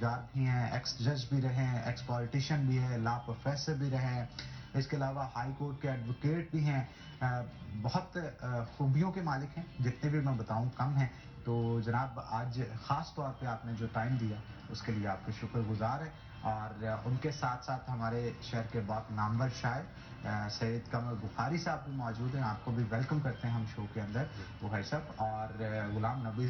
نگار بھی ہیں, ایکس جج بھی رہے ہیں, ایکس پولیٹیشین بھی ہے, لا پروفیسر بھی رہے ہیں, اس کے علاوہ ہائی کورٹ کے ایڈوکیٹ بھی ہیں. بہت خوبیوں کے مالک ہیں, جتنے بھی میں بتاؤں کم ہیں. تو جناب آج خاص طور پہ آپ نے جو ٹائم دیا اس کے لیے آپ کے شکر گزار ہیں. اور ان کے ساتھ ساتھ ہمارے شہر کے بہت نامور شاعر سید قمر بخاری صاحب بھی موجود ہیں. آپ کو بھی ویلکم کرتے ہیں ہم شو کے اندر بخاری صاحب. اور غلام نبی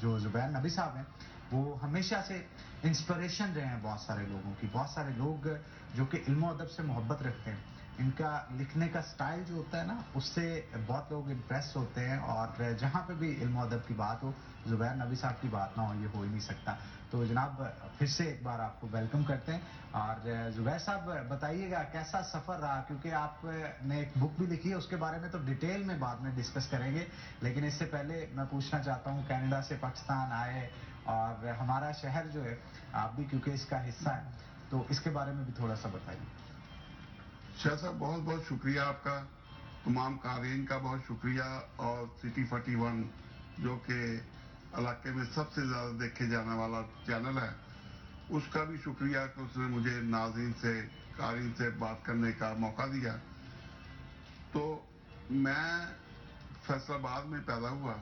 جو زبیر نبی صاحب ہیں وہ ہمیشہ سے انسپریشن رہے ہیں بہت سارے لوگوں کی. بہت سارے لوگ جو کہ علم و ادب سے محبت رکھتے ہیں, ان کا لکھنے کا سٹائل جو ہوتا ہے نا, اس سے بہت لوگ امپریس ہوتے ہیں. اور جہاں پہ بھی علم و ادب کی بات ہو, زبیر نبی صاحب کی بات نہ ہو, یہ ہو ہی نہیں سکتا. تو جناب پھر سے ایک بار آپ کو ویلکم کرتے ہیں. اور زبیر صاحب بتائیے گا کیسا سفر رہا, کیونکہ آپ نے ایک بک بھی لکھی ہے, اس کے بارے میں تو ڈیٹیل میں بعد میں ڈسکس کریں گے. لیکن اس سے پہلے میں پوچھنا چاہتا ہوں, کینیڈا سے پاکستان آئے اور ہمارا شہر جو ہے, آپ بھی کیونکہ اس کا حصہ ہیں, تو اس کے بارے میں بھی تھوڑا سا بتائیے. شاہ صاحب بہت بہت شکریہ آپ کا, تمام قارئین کا بہت شکریہ, اور سٹی 41 جو کہ علاقے میں سب سے زیادہ دیکھے جانے والا چینل ہے, اس کا بھی شکریہ کہ اس نے مجھے ناظرین سے قارئین سے بات کرنے کا موقع دیا. تو میں فیصل آباد میں پیدا ہوا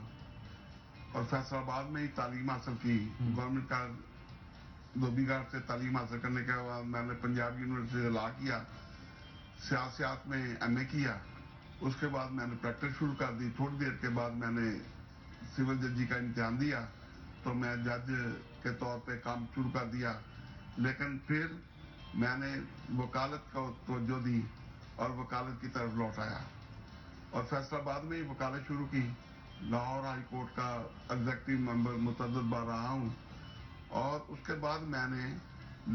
اور فیصل آباد میں ہی تعلیم حاصل کی. گورنمنٹ کا دھوبی گھاٹ سے تعلیم حاصل کرنے کے بعد میں نے پنجاب یونیورسٹی سے لا کیا, سیاست میں ایم اے کیا. اس کے بعد میں نے پریکٹس شروع کر دی. تھوڑی دیر کے بعد میں نے سول ججی کا امتحان دیا تو میں جج کے طور پہ کام شروع کر دیا. لیکن پھر میں نے وکالت کو توجہ دی اور وکالت کی طرف لوٹ آیا اور فیصل آباد میں ہی وکالت شروع کی. لاہور ہائی کورٹ کا ایگزیکٹو ممبر متعدد بار رہا ہوں, اور اس کے بعد میں نے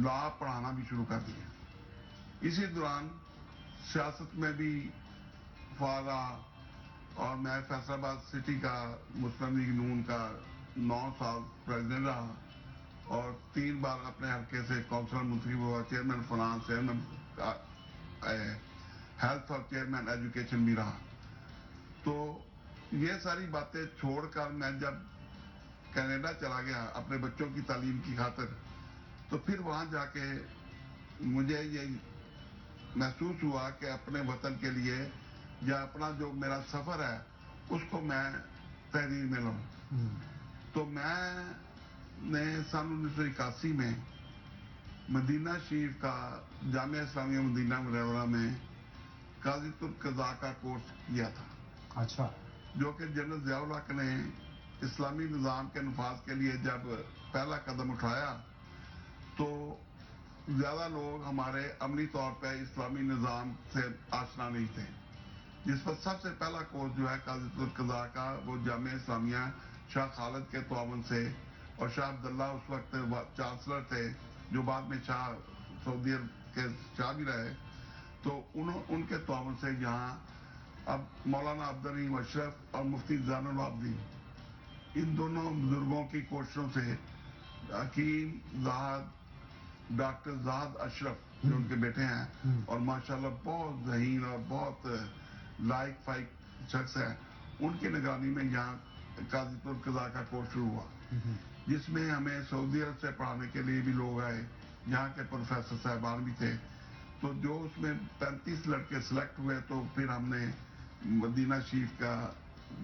لا پڑھانا بھی شروع کر دیا. اسی دوران سیاست میں بھی فعال رہا, اور میں فیصل آباد سٹی کا مسلم لیگ نون کا 9 سال پریزیڈنٹ رہا, اور 3 بار اپنے حلقے سے کونسلر منتخب ہوا, چیئرمین فنانس, چیئرمین ہیلتھ اور چیئرمین ایجوکیشن بھی رہا. تو یہ ساری باتیں چھوڑ کر میں جب کینیڈا چلا گیا اپنے بچوں کی تعلیم کی خاطر, تو پھر وہاں جا کے مجھے یہ محسوس ہوا کہ اپنے وطن کے لیے یا اپنا جو میرا سفر ہے اس کو میں تحریر میں لاؤں. تو میں نے سن 1981 میں مدینہ شریف کا جامعہ اسلامیہ مدینہ منورہ میں قاضی القضاء کا کورس کیا تھا. اچھا. جو کہ جنرل ضیاء الحق نے اسلامی نظام کے نفاذ کے لیے جب پہلا قدم اٹھایا تو زیادہ لوگ ہمارے عملی طور پہ اسلامی نظام سے آشنا نہیں تھے. جس پر سب سے پہلا کورس جو ہے قاضی القضاء کا, وہ جامعہ اسلامیہ شاہ خالد کے تعاون سے, اور شاہ عبداللہ اس وقت چانسلر تھے جو بعد میں شاہ سعودی عرب کے شاہ بھی رہے, تو ان کے تعاون سے یہاں اب مولانا عبدالرحیم اشرف اور مفتی زین العابدین, ان دونوں بزرگوں کی کوششوں سے حکیم زاہد, ڈاکٹر زاہد اشرف جو ان کے بیٹے ہیں اور ماشاءاللہ بہت ذہین اور بہت لائق فائق شخص ہے, ان کی نگرانی میں یہاں قاضی القضاء کا کورس شروع ہوا, جس میں ہمیں سعودی عرب سے پڑھانے کے لیے بھی لوگ آئے, یہاں کے پروفیسر صاحبان بھی تھے. تو جو اس میں 35 لڑکے سلیکٹ ہوئے, تو پھر ہم نے مدینہ شریف کا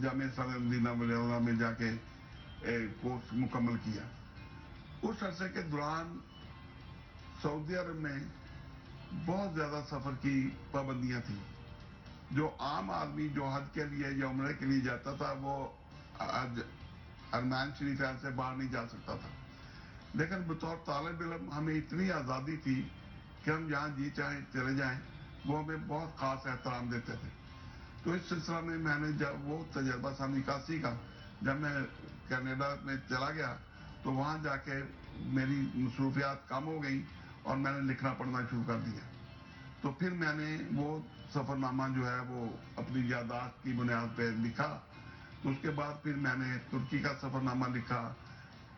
جامعہ اسلامیہ مدینہ منورہ میں جا کے کورس مکمل کیا. اس عرصے کے دوران سعودی عرب میں بہت زیادہ سفر کی پابندیاں تھیں. جو عام آدمی جو حج کے لیے یا عمرے کے لیے جاتا تھا وہ حرمین شریفین سے باہر نہیں جا سکتا تھا. لیکن بطور طالب علم ہمیں اتنی آزادی تھی کہ ہم جہاں جی چاہیں چلے جائیں, وہ ہمیں بہت خاص احترام دیتے تھے. تو اس سلسلہ میں نے جب وہ تجربہ سن 81 کا جب میں کینیڈا میں چلا گیا تو وہاں جا کے میری مصروفیات کم ہو گئیں اور میں نے لکھنا پڑھنا شروع کر دیا. تو پھر میں نے وہ سفر نامہ جو ہے وہ اپنی یادداشت کی بنیاد پہ لکھا. تو اس کے بعد پھر میں نے ترکی کا سفر نامہ لکھا,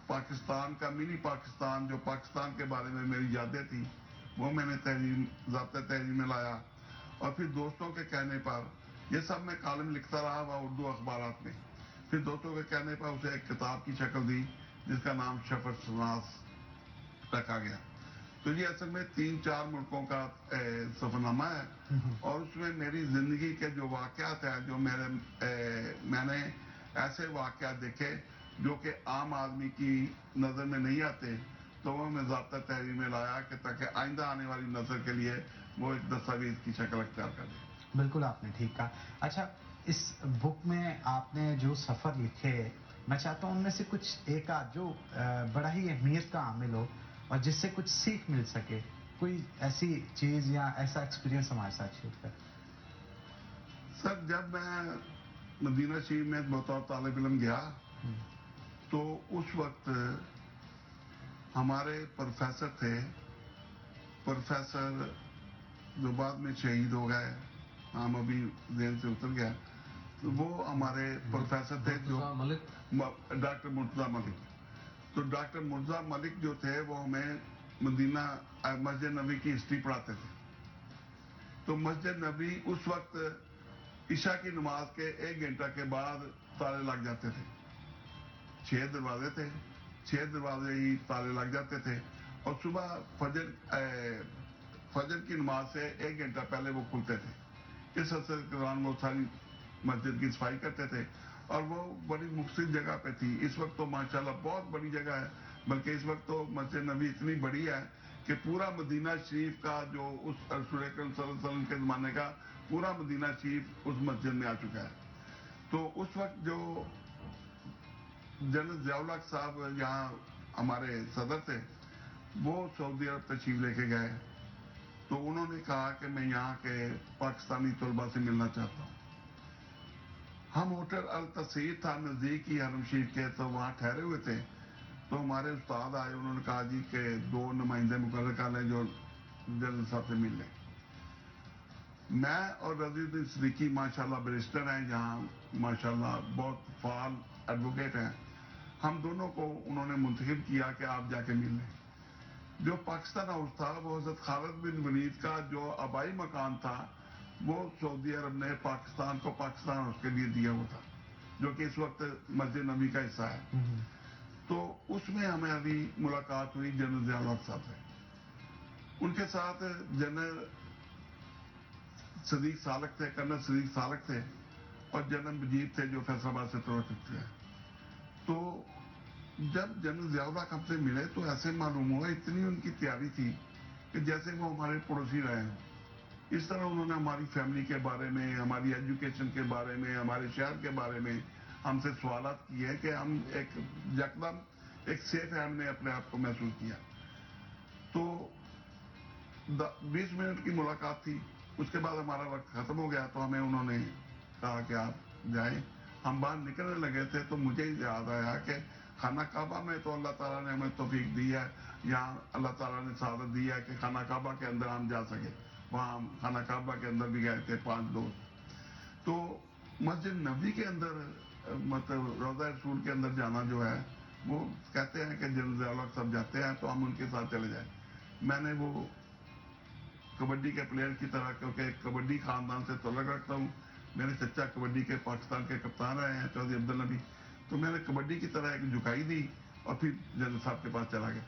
پاکستان کا منی پاکستان جو پاکستان کے بارے میں میری یادیں تھیں وہ میں نے ضابطۂ تحریر میں لایا, اور پھر دوستوں کے کہنے پر یہ سب میں کالم لکھتا رہا وہ اردو اخبارات میں. پھر دوستوں کے کہنے پر اسے ایک کتاب کی شکل دی جس کا نام شفر شناس تک آ گیا. تو یہ اصل میں 3-4 ملکوں کا سفرنامہ ہے اور اس میں میری زندگی کے جو واقعات ہیں جو میں نے ایسے واقعات دیکھے جو کہ عام آدمی کی نظر میں نہیں آتے تو وہ میں ضابطہ تحریر میں لایا کہ تاکہ آئندہ آنے والی نسل کے لیے وہ ایک دستاویز کی شکل اختیار کر دے. بالکل آپ نے ٹھیک کہا. اچھا اس بک میں آپ نے جو سفر لکھے میں چاہتا ہوں ان میں سے کچھ ایک آدھ جو بڑا ہی اہمیت کا عامل ہو اور جس سے کچھ سیکھ مل سکے, کوئی ایسی چیز یا ایسا ایکسپیرینس ہمارے ساتھ شیئر کریں. سر جب میں مدینہ شریف میں بطور طالب علم گیا تو اس وقت ہمارے پروفیسر تھے, پروفیسر جو بعد میں شہید ہو گئے, نام ابھی ذہن سے اتر گیا, تو وہ ہمارے پروفیسر تھے جو ڈاکٹر مرتضیٰ ملک. تو ڈاکٹر مرتضیٰ ملک جو تھے وہ ہمیں مدینہ مسجد نبوی کی ہسٹری پڑھاتے تھے. تو مسجد نبوی اس وقت عشاء کی نماز کے 1 گھنٹہ کے بعد تالے لگ جاتے تھے. 6 دروازے تھے, 6 دروازے ہی تالے لگ جاتے تھے اور صبح فجر کی نماز سے 1 گھنٹہ پہلے وہ کھلتے تھے. اس عرصے کے دوران وہ ساری مسجد کی صفائی کرتے تھے اور وہ بڑی مختصر جگہ پہ تھی. اس وقت تو ماشاءاللہ بہت بڑی جگہ ہے, بلکہ اس وقت تو مسجد نبوی اتنی بڑی ہے کہ پورا مدینہ شریف کا جو اس رسول اکرم صلی اللہ علیہ وسلم کے زمانے کا پورا مدینہ شریف اس مسجد میں آ چکا ہے. تو اس وقت جو جنرل ضیاء الحق صاحب یہاں ہمارے صدر تھے وہ سعودی عرب تشریف لے کے گئے تو انہوں نے کہا کہ میں یہاں کے پاکستانی طلباء سے ملنا چاہتا ہوں. ہم ہوٹل التصیر تھا نزدیک ہی حرم شریف کے, تو وہاں ٹھہرے ہوئے تھے. تو ہمارے استاد آئے, انہوں نے کہا جی کہ 2 نمائندے مقرر کر لیں جو جنرل صاحب سے مل لیں. میں اور رضی الدین صدیقی ماشاءاللہ بیرسٹر ہیں یہاں, ماشاءاللہ بہت فعال ایڈوکیٹ ہیں. ہم دونوں کو انہوں نے منتخب کیا کہ آپ جا کے مل لیں. جو پاکستان ہاؤس تھا وہ حضرت خالد بن ولید کا جو آبائی مکان تھا وہ سعودی عرب نے پاکستان کو پاکستان ہاؤس کے لیے دیا ہوا تھا, جو کہ اس وقت مسجد نبوی کا حصہ ہے. تو اس میں ہمیں ابھی ملاقات ہوئی جنرل ضیاء الحق صاحب سے. ان کے ساتھ جنرل صدیق سالک تھے, کرنل صدیق سالک تھے اور جنرل مجید تھے جو فیصل آباد سے توقف تھے. تو جب جنرل ضیاء الحق ہم سے ملے تو ایسے معلوم ہوا اتنی ان کی تیاری تھی کہ جیسے وہ ہمارے پڑوسی رہے ہیں. اس طرح انہوں نے ہماری فیملی کے بارے میں, ہماری ایجوکیشن کے بارے میں, ہمارے شہر کے بارے میں ہم سے سوالات کیے کہ ہم ایک یکدم ایک سیف ہینڈ میں اپنے آپ کو محسوس کیا. تو 20 منٹ کی ملاقات تھی, اس کے بعد ہمارا وقت ختم ہو گیا تو ہمیں انہوں نے کہا کہ آپ جائیں. ہم باہر نکلنے لگے تھے تو مجھے یاد آیا کہ خانہ کعبہ میں تو اللہ تعالیٰ نے ہمیں توفیق دی ہے, یہاں اللہ تعالیٰ نے سعادت دی ہے کہ خانہ کعبہ کے اندر ہم جا سکے. وہاں ہم خانہ کعبہ کے اندر بھی گئے تھے 5 دوست. تو مسجد نبوی کے اندر مطلب روضہ رسول کے اندر جانا جو ہے وہ کہتے ہیں کہ جنرل ضیاء الحق صاحب جاتے ہیں تو ہم ان کے ساتھ چلے جائیں. میں نے وہ کبڈی کے پلیئر کی طرح, کیونکہ کبڈی خاندان سے تعلق رکھتا ہوں, میرے چچا کبڈی کے پاکستان کے کپتان رہے ہیں چودھری عبدالنبی, تو میں نے کبڈی کی طرح ایک جھکائی دی اور پھر جنرل صاحب کے پاس چلا گیا.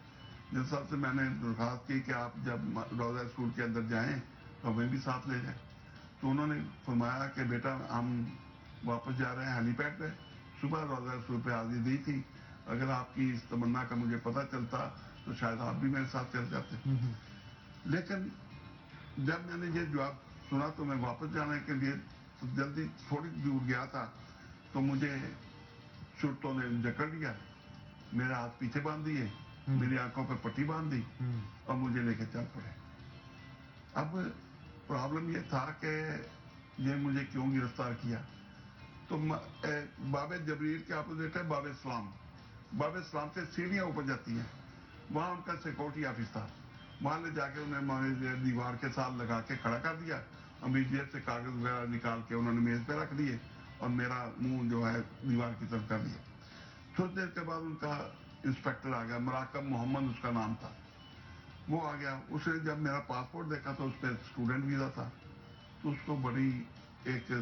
جنرل صاحب سے میں نے درخواست کی کہ آپ جب روضہ اسکول کے اندر جائیں تو ہمیں بھی ساتھ لے جائیں. تو انہوں نے فرمایا کہ بیٹا ہم واپس جا رہے ہیں ہیلی پیڈ پہ, صبح روضہ اسکول پہ حاضری دی تھی, اگر آپ کی اس تمنا کا مجھے پتہ چلتا تو شاید آپ بھی میرے ساتھ چل جاتے. لیکن جب میں نے یہ جواب سنا تو میں واپس جانے کے لیے جلدی تھوڑی دور گیا تھا تو مجھے شرطوں نے جکڑ لیا, میرے ہاتھ پیچھے باندھ دیے, میری آنکھوں پہ پٹی باندھ دی اور مجھے لے کے چل پڑے. اب پرابلم یہ تھا کہ یہ مجھے کیوں گرفتار کیا. تو باب جبریل کے اپوزٹ ہے باب اسلام. باب اسلام سے سیڑھیاں اوپر جاتی ہیں, وہاں ان کا سیکورٹی آفس تھا. وہاں لے جا کے انہیں دیوار کے ساتھ لگا کے کھڑا کر دیا, امی جیب سے کاغذ وغیرہ نکال کے انہوں نے میز پہ رکھ دیے اور میرا منہ جو ہے دیوار کی طرف کر دیا. تھوڑی دیر کے بعد ان کا انسپیکٹر آ گیا, مراقب محمد اس کا نام تھا. وہ آ گیا, اس نے جب میرا پاسپورٹ دیکھا تو اس پہ اسٹوڈنٹ ویزا تھا, تو اس کو بڑی ایک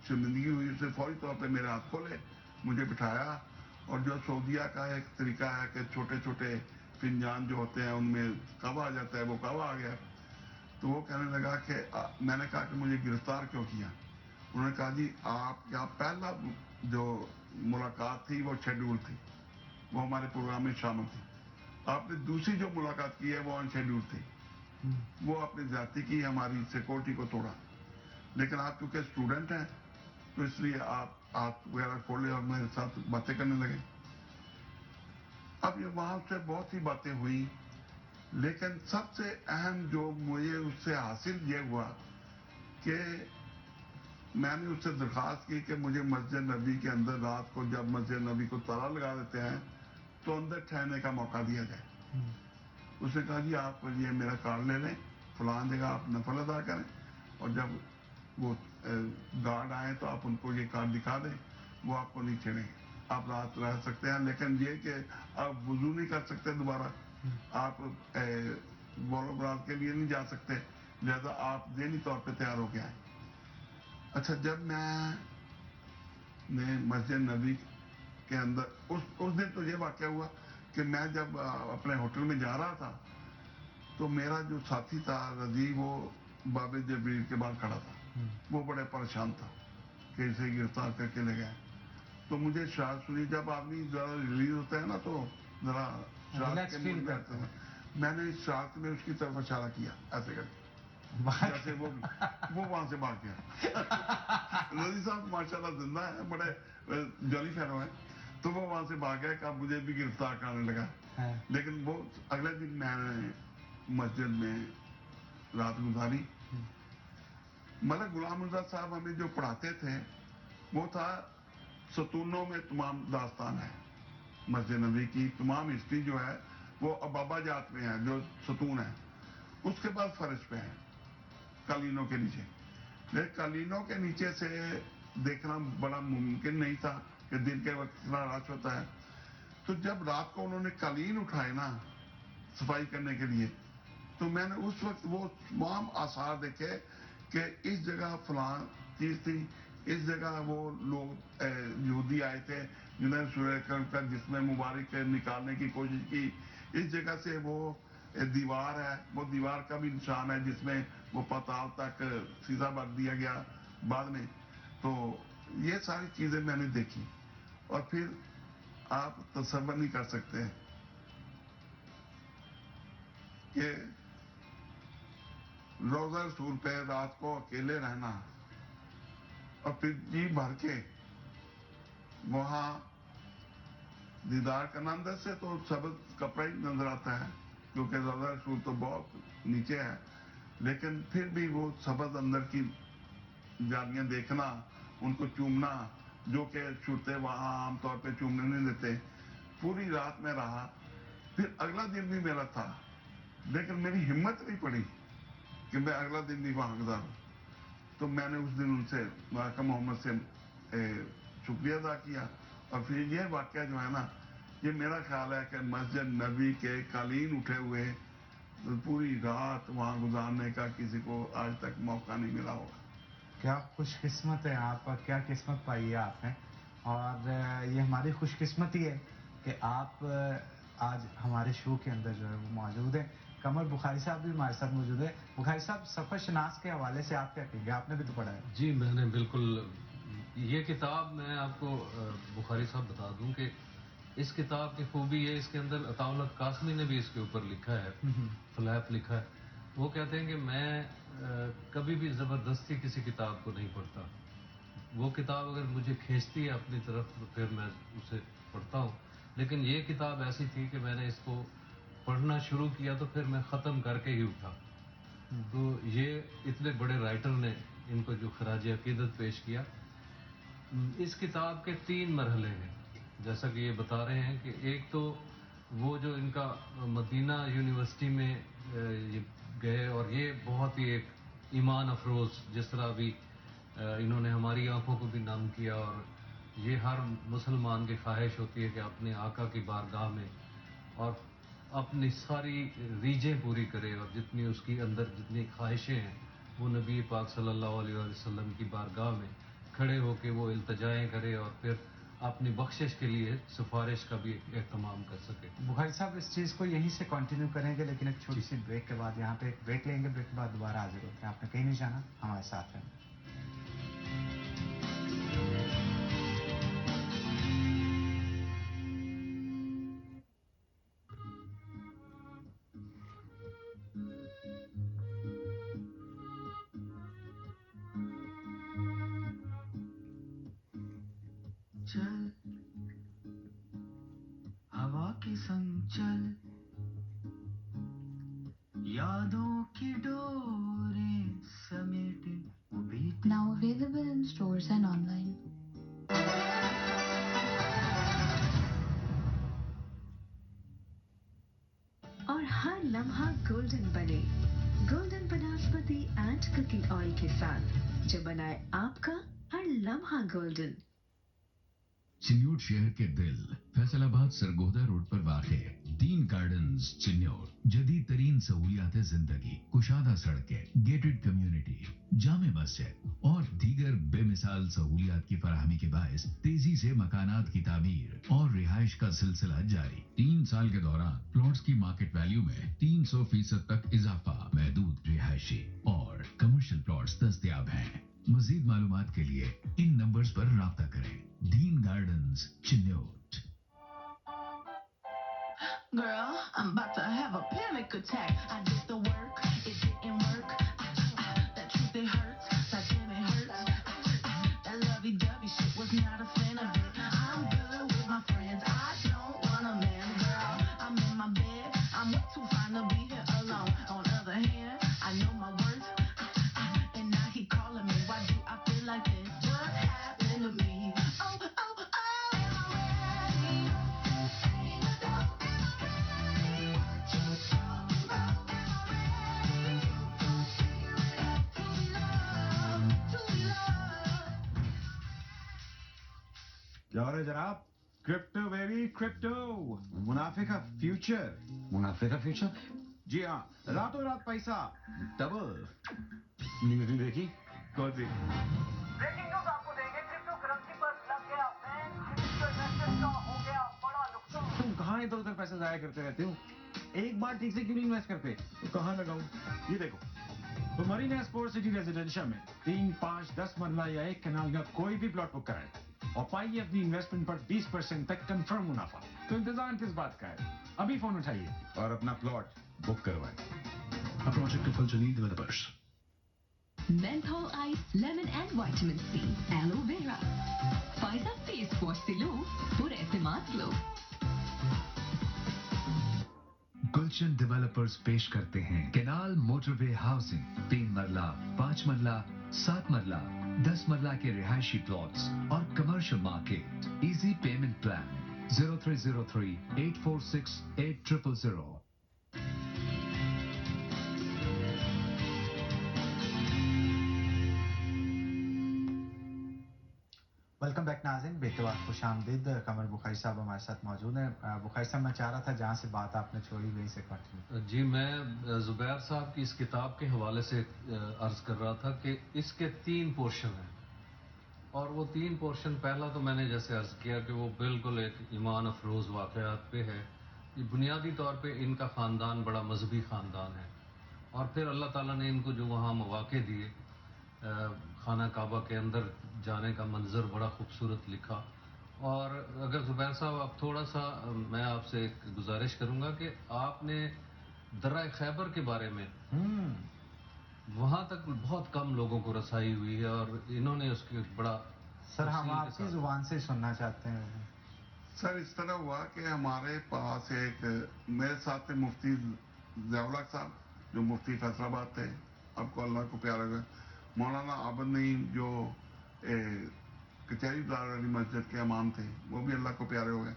شرمندگی ہوئی. اس نے فوری طور پہ میرے ہاتھ کھولے, مجھے بٹھایا اور جو سعودیہ کا ایک طریقہ ہے کہ چھوٹے چھوٹے فنجان جو ہوتے ہیں ان میں کعوہ آ جاتا ہے، وہ کعوہ آ گیا. تو وہ کہنے لگا کہ میں نے کہا کہ مجھے گرفتار کیوں کیا؟ انہوں نے کہا جی آپ کا پہلا جو ملاقات تھی وہ شیڈول تھی، وہ ہمارے پروگرام میں شامل تھی. آپ نے دوسری جو ملاقات کی ہے وہ ان شیڈول تھی، وہ آپ نے زیادتی کی، ہماری سیکورٹی کو توڑا. لیکن آپ کیونکہ اسٹوڈنٹ ہیں تو اس لیے آپ ہاتھ وغیرہ کھولے اور میرے ساتھ باتیں کرنے لگے. اب یہ وہاں سے بہت سی باتیں ہوئی، لیکن سب سے اہم جو مجھے اس سے حاصل یہ ہوا کہ میں نے اس سے درخواست کی کہ مجھے مسجد نبی کے اندر رات کو جب مسجد نبی کو تالا لگا دیتے ہیں تو اندر ٹھہرنے کا موقع دیا جائے. اس نے کہا جی آپ یہ میرا کارڈ لے لیں، فلاں جگہ آپ نفل ادا کریں، اور جب وہ گارڈ آئیں تو آپ ان کو یہ کارڈ دکھا دیں، وہ آپ کو نہیں چھیڑیں گے، آپ رات رہ سکتے ہیں. لیکن یہ کہ آپ وضو نہیں کر سکتے دوبارہ، آپ بولو برات کے لیے نہیں جا سکتے، لہذا آپ ذہنی طور پہ تیار ہو کے آئیں. اچھا، جب میں نے مسجد نبی کے اندر اس دن تو یہ واقعہ ہوا کہ میں جب اپنے ہوٹل میں جا رہا تھا تو میرا جو ساتھی تھا رضی، وہ باب جبریل کے باہر کھڑا تھا. وہ بڑے پریشان تھا کہ اسے گرفتار کر کے لے گئے. تو مجھے شاعر سنی، جب آدمی ذرا ریلیز ہوتا ہے نا تو ذرا شاعر کے موڈ میں آتا ہے. میں نے اس شاعر میں اس کی طرف اشارہ کیا ایسے کر کے، جیسے وہ وہاں سے بھاگ گیا. رضی صاحب ماشاءاللہ زندہ ہیں، بڑے جولی فیلو ہیں. تو وہ وہاں سے بھاگ گیا کہ اب مجھے بھی گرفتار کرنے لگا. لیکن وہ اگلے دن میں نے مسجد میں رات گزاری. ملک غلام رضا صاحب ہمیں جو پڑھاتے تھے وہ تھا ستونوں میں تمام داستان ہے. مسجد نبی کی تمام ہسٹری جو ہے وہ ابابا جات میں ہے، جو ستون ہے. اس کے بعد فرش پہ ہے قالینوں کے نیچے. لیکن قالینوں کے نیچے سے دیکھنا بڑا ممکن نہیں تھا کہ دن کے وقت اتنا رش ہوتا ہے. تو جب رات کو انہوں نے قالین اٹھائے نا صفائی کرنے کے لیے، تو میں نے اس وقت وہ تمام آثار دیکھے کہ اس جگہ فلاں چیز تھی، اس جگہ وہ لوگ یہودی آئے تھے جنہیں سورہ کہف کا جسم مبارک نکالنے کی کوشش کی. اس جگہ سے وہ دیوار ہے، وہ دیوار کا بھی نشان ہے جس میں وہ پتال تک سیدھا بھر دیا گیا بعد میں. تو یہ ساری چیزیں میں نے دیکھی، اور پھر آپ تصور نہیں کر سکتے کہ روضہ رسول پہ رات کو اکیلے رہنا اور پھر جی بھر کے وہاں دیدار کرنا. اندر سے تو سبز کپڑا ہی نظر آتا ہے کیونکہ روضہ رسول تو بہت نیچے ہے، لیکن پھر بھی وہ سبز اندر کی جالیاں دیکھنا، ان کو چومنا، جو کہ چھوٹے وہاں عام طور پہ چومنے نہیں دیتے. پوری رات میں رہا. پھر اگلا دن بھی میرا تھا، لیکن میری ہمت نہیں پڑی کہ میں اگلا دن بھی وہاں گزاروں. تو میں نے اس دن ان سے مراکہ محمد سے شکریہ ادا کیا. اور پھر یہ واقعہ جو ہے نا، یہ میرا خیال ہے کہ مسجد نبی کے قالین اٹھے ہوئے پوری رات وہاں گزارنے کا کسی کو آج تک موقع نہیں ملا ہوگا. کیا خوش قسمت ہے آپ، کیا قسمت پائی ہے آپ نے. اور یہ ہماری خوش قسمتی ہے کہ آپ آج ہمارے شو کے اندر جو ہے وہ موجود ہیں. قمر بخاری صاحب بھی ہمارے ساتھ موجود ہیں. بخاری صاحب، سفر شناس کے حوالے سے آپ کیا کہیں گے؟ آپ نے بھی تو پڑھا ہے. جی میں نے بالکل، یہ کتاب میں آپ کو بخاری صاحب بتا دوں کہ اس کتاب کی خوبی ہے، اس کے اندر عطاء اللہ قاسمی نے بھی اس کے اوپر لکھا ہے، فلیپ لکھا ہے. وہ کہتے ہیں کہ میں کبھی بھی زبردستی کسی کتاب کو نہیں پڑھتا. وہ کتاب اگر مجھے کھینچتی ہے اپنی طرف تو پھر میں اسے پڑھتا ہوں. لیکن یہ کتاب ایسی تھی کہ میں نے اس کو پڑھنا شروع کیا تو پھر میں ختم کر کے ہی اٹھا. تو یہ اتنے بڑے رائٹر نے ان کو جو خراج عقیدت پیش کیا. اس کتاب کے 3 مرحلے ہیں، جیسا کہ یہ بتا رہے ہیں کہ ایک تو وہ جو ان کا مدینہ یونیورسٹی میں یہ گئے، اور یہ بہت ہی ایک ایمان افروز، جس طرح بھی انہوں نے ہماری آنکھوں کو بھی نم کیا. اور یہ ہر مسلمان کی خواہش ہوتی ہے کہ اپنے آقا کی بارگاہ میں اور اپنی ساری ریجیں پوری کرے، اور جتنی اس کی اندر جتنی خواہشیں ہیں وہ نبی پاک صلی اللہ علیہ وسلم کی بارگاہ میں کھڑے ہو کے وہ التجائیں کرے اور پھر اپنی بخشش کے لیے سفارش کا بھی اہتمام کر سکے. بخاری صاحب اس چیز کو یہیں سے کنٹینیو کریں گے لیکن ایک چھوٹی سی بریک کے بعد یہاں پہ ایک بریک لیں گے. بریک کے بعد دوبارہ حاضر ہوتے ہیں. آپ نے کہیں نہیں جانا, ہمارے ساتھ ہیں. چل ہوا کے سنگ چل, یادوں کی ڈوریں سمیٹے وہ بیت. Now available in stores and online. اور ہر لمحہ گولڈن بنے. Golden banaspati and cooking oil کے ساتھ جو بنائے آپ کا ہر لمحہ گولڈن. چنیوٹ شہر کے دل فیصل آباد سرگودا روڈ پر واقع دین گارڈنز چنیوٹ. جدید ترین سہولیات زندگی, کشادہ سڑکیں, گیٹڈ کمیونٹی, جامع مسجد اور دیگر بے مثال سہولیات کی فراہمی کے باعث تیزی سے مکانات کی تعمیر اور رہائش کا سلسلہ جاری. 3 سال کے دوران پلاٹس کی مارکیٹ ویلیو میں 300% تک اضافہ. محدود رہائشی اور کمرشل پلاٹس دستیاب ہیں. مزید معلومات کے لیے ان نمبرز پر رابطہ کریں. Deen gardens Chiniot. Girl, I'm about to have a panic attack. I did the work, it didn't work. That truth it hurts, that damn it hurts. That lovey-dovey shit was not a fan of it. I'm good with my friends, I don't want a man. Girl, I'm in my bed, I'm way too fine to be here alone. On the other hand, I know my worth, and now he calling me. Why do I feel like this? What happened to me? Oh, oh, oh, am I ready? اور جناب, crypto baby crypto, منافع کا future. منافع کا future? جی ہاں, راتوں رات پیسہ ڈبل. نیوز دیکھی کون سی؟ بریکنگ نیوز آپ کو دیں گے. کرپٹو کرنسی پر لگ گیا بین, کرپٹو انویسٹرز کا ہو گیا بڑا نقصان. تم کہاں ادھر ادھر پیسہ ضائع کرتے رہتے ہو؟ ایک بار ٹھیک سے کیوں نہیں انویسٹ کرتے؟ تو کہاں لگاؤں؟ یہ دیکھو, تو مرینا اسپورٹ سٹی ریزیڈینشل میں 3, 5, 10 مرلہ یا 1 کنال کا کوئی بھی پلاٹ بک کرائے اور پائیے اپنی انویسٹمنٹ پر 20% تک کنفرم منافع. تو انتظار کس بات کا ہے؟ ابھی فون اٹھائیے اور اپنا پلاٹ بک کروائیں. A project of Al-Jaleel Developers. Menthol Ice, Lemon and Vitamin C, Aloe Vera. فائدہ فیس واش سے لو, پر اعتماد لو. گلشن ڈیولپرز پیش کرتے ہیں کینال موٹر وے ہاؤسنگ. 3 مرلہ, 5 مرلہ, 7 مرلہ, 10 مرلہ کے رہائشی پلاٹس اور commercial market. Easy payment plan 0303-846-8000. Welcome back ناظرین, بے کے بعد خوش آمدید. قمر بخاری صاحب ہمارے ساتھ موجود ہیں. بخاری صاحب, میں چاہ رہا تھا جہاں سے بات آپ نے چھوڑی وہیں سے کنٹینیو. جی, میں زبیر صاحب کی اس کتاب کے حوالے سے عرض کر رہا تھا کہ اس کے 3 پورشن ہیں, اور وہ 3 پورشن, پہلا تو میں نے جیسے عرض کیا کہ وہ بالکل ایک ایمان افروز واقعات پہ ہے. یہ بنیادی طور پہ ان کا خاندان بڑا مذہبی خاندان ہے, اور پھر اللہ تعالیٰ نے ان کو جو وہاں مواقع دیے, خانہ کعبہ کے اندر جانے کا منظر بڑا خوبصورت لکھا. اور اگر زبیر صاحب آپ تھوڑا سا, میں آپ سے ایک گزارش کروں گا کہ آپ نے درہ خیبر کے بارے میں, وہاں تک بہت کم لوگوں کو رسائی ہوئی ہے, اور انہوں نے اس کی بڑا سر ہم آپ کی زبان سے سننا چاہتے ہیں. سر اس طرح ہوا کہ ہمارے پاس ایک, میرے ساتھ تھے مفتی ضیاء الحق صاحب جو مفتی فیصل آباد تھے, آپ کو اللہ کو پیارا ہوگا. مولانا عابد نعیم جو کچہری دار علی مسجد کے امام تھے, وہ بھی اللہ کو پیارے ہو گئے.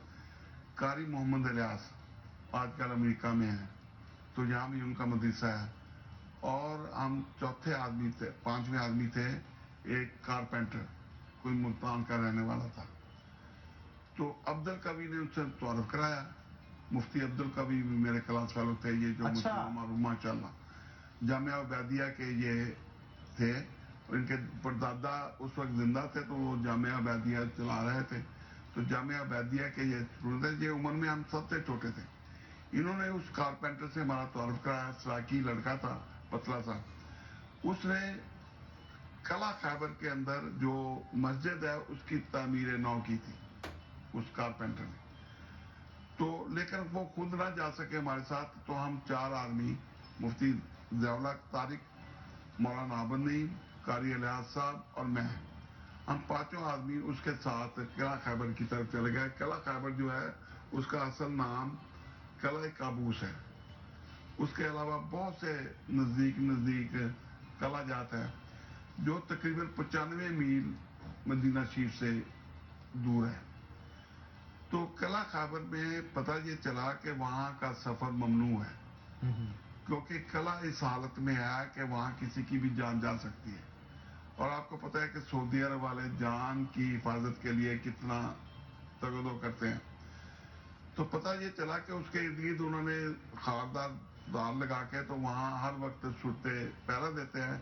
قاری محمد الیاس آج کل امریکہ میں ہیں, تو یہاں بھی ان کا مدرسہ ہے. اور ہم چوتھے آدمی تھے, 5ویں آدمی تھے, ایک کارپینٹر کوئی ملتان کا رہنے والا تھا. تو عبد القوی نے ان سے تعارف کرایا. مفتی عبد القوی بھی میرے کلاس فیلو تھے, یہ جو مجھے معروف ماشاء اللہ. جامعہ عبیدیہ کے یہ تھے, اور ان کے پردادا اس وقت زندہ تھے, تو وہ جامعہ عبیدیہ چلا رہے تھے. تو جامعہ بیدیہ کے یہ اسٹوڈنٹ تھے، یہ عمر میں ہم سب سے چھوٹے تھے. انہوں نے اس کارپینٹر سے ہمارا تعارف کرایا. سراکی لڑکا تھا، پتلا سا. اس نے قلعہ خیبر کے اندر جو مسجد ہے اس کی تعمیر نو کی تھی اس کارپینٹر نے. تو لیکن وہ خود نہ جا سکے ہمارے ساتھ، تو ہم 4 آدمی، مفتی ضیاء الحق طارق، مولانا عابد نعیم، قاری الیاس صاحب اور میں، ہم 5 آدمی اس کے ساتھ قلعہ خیبر کی طرف چلے گئے. قلعہ خیبر جو ہے اس کا اصل نام قلعہ کابوس ہے. اس کے علاوہ بہت سے نزدیک قلعہ جات ہے جو تقریباً 95 میل مدینہ شریف سے دور ہے. تو قلعہ خیبر میں پتہ یہ چلا کہ وہاں کا سفر ممنوع ہے، کیونکہ قلعہ اس حالت میں ہے کہ وہاں کسی کی بھی جان جا سکتی ہے. اور آپ کو پتہ ہے کہ سعودی عرب والے جان کی حفاظت کے لیے کتنا تگدو کرتے ہیں. تو پتہ یہ چلا کہ اس کے ارد گرد انہوں نے خاردار دار لگا کے تو وہاں ہر وقت سرتے پہرا دیتے ہیں